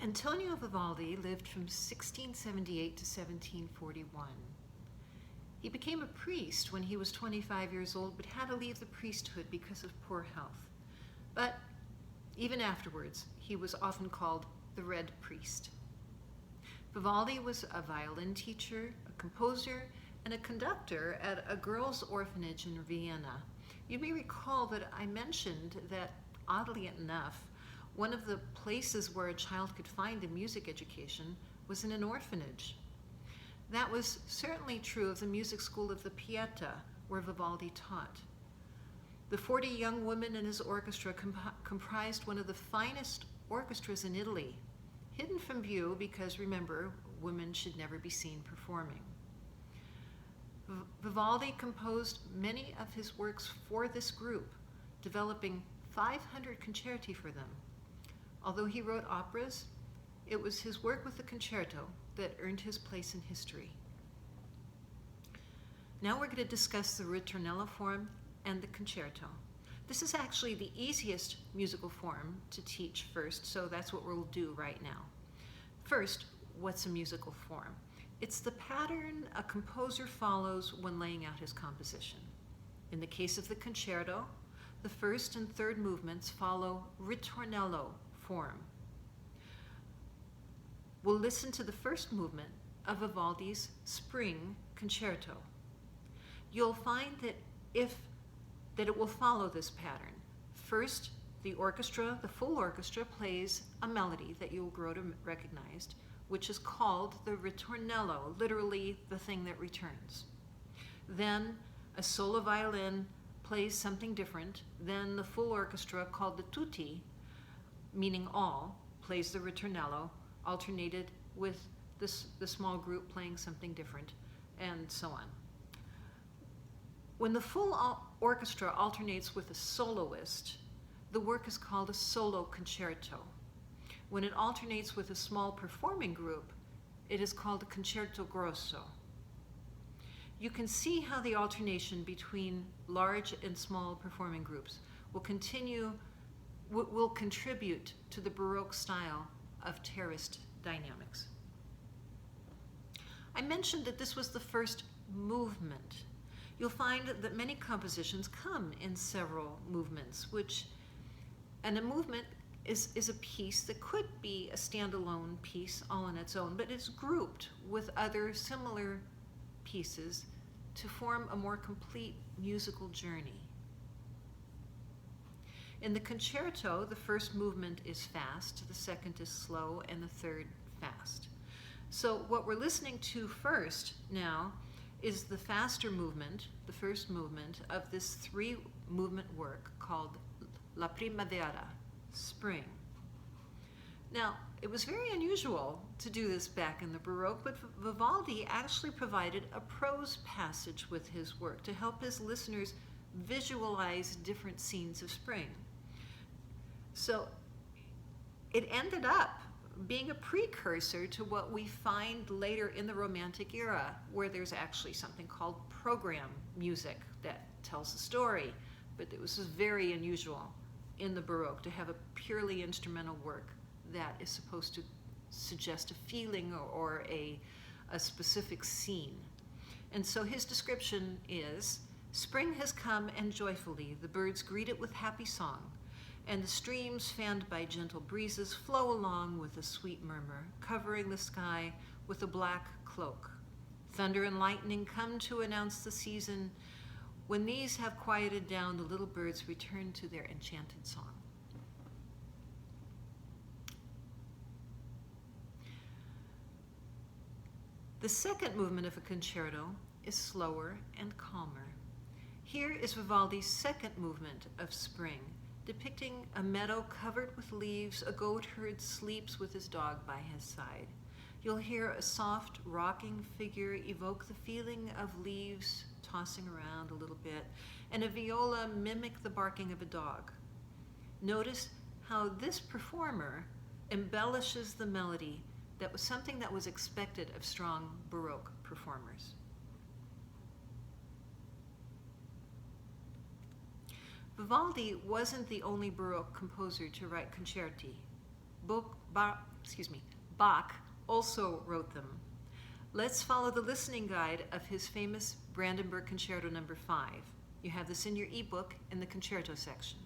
Antonio Vivaldi lived from 1678 to 1741. He became a priest when he was 25 years old, but had to leave the priesthood because of poor health. But even afterwards, he was often called the Red Priest. Vivaldi was a violin teacher, a composer, and a conductor at a girls' orphanage in Vienna. You may recall that I mentioned that, oddly enough, one of the places where a child could find a music education was in an orphanage. That was certainly true of the music school of the Pieta, where Vivaldi taught. The 40 young women in his orchestra comprised one of the finest orchestras in Italy, hidden from view because, remember, women should never be seen performing. Vivaldi composed many of his works for this group, developing 500 concerti for them. Although he wrote operas, it was his work with the concerto that earned his place in history. Now we're going to discuss the ritornello form and the concerto. This is actually the easiest musical form to teach first, so that's what we'll do right now. First, what's a musical form? It's the pattern a composer follows when laying out his composition. In the case of the concerto, the first and third movements follow ritornello form. We'll listen to the first movement of Vivaldi's Spring Concerto. You'll find that it will follow this pattern. First, the full orchestra plays a melody that you'll grow to recognize, which is called the ritornello, literally the thing that returns. Then a solo violin plays something different. Then the full orchestra, called the tutti, meaning all, plays the ritornello, alternated with the small group playing something different, and so on. When the full orchestra alternates with a soloist, the work is called a solo concerto. When it alternates with a small performing group, it is called a concerto grosso. You can see how the alternation between large and small performing groups will contribute to the Baroque style of terraced dynamics. I mentioned that this was the first movement. You'll find that many compositions come in several movements, and a movement is a piece that could be a standalone piece all on its own, but it's grouped with other similar pieces to form a more complete musical journey. In the concerto, the first movement is fast, the second is slow, and the third fast. So what we're listening to first now is the faster movement, the first movement of this 3-movement work called La Primavera, Spring. Now, it was very unusual to do this back in the Baroque, but Vivaldi actually provided a prose passage with his work to help his listeners visualize different scenes of spring. So it ended up being a precursor to what we find later in the Romantic era, where there's actually something called program music that tells a story. But it was very unusual in the Baroque to have a purely instrumental work that is supposed to suggest a feeling or a specific scene. And so his description is, "Spring has come, and joyfully the birds greet it with happy song, and the streams, fanned by gentle breezes, flow along with a sweet murmur, covering the sky with a black cloak. Thunder and lightning come to announce the season. When these have quieted down, the little birds return to their enchanted song." The second movement of a concerto is slower and calmer. Here is Vivaldi's second movement of Spring, depicting a meadow covered with leaves. A goatherd sleeps with his dog by his side. You'll hear a soft, rocking figure evoke the feeling of leaves tossing around a little bit, and a viola mimic the barking of a dog. Notice how this performer embellishes the melody. That was something that was expected of strong Baroque performers. Vivaldi wasn't the only Baroque composer to write concerti. Bach also wrote them. Let's follow the listening guide of his famous Brandenburg Concerto No. 5. You have this in your ebook in the concerto section.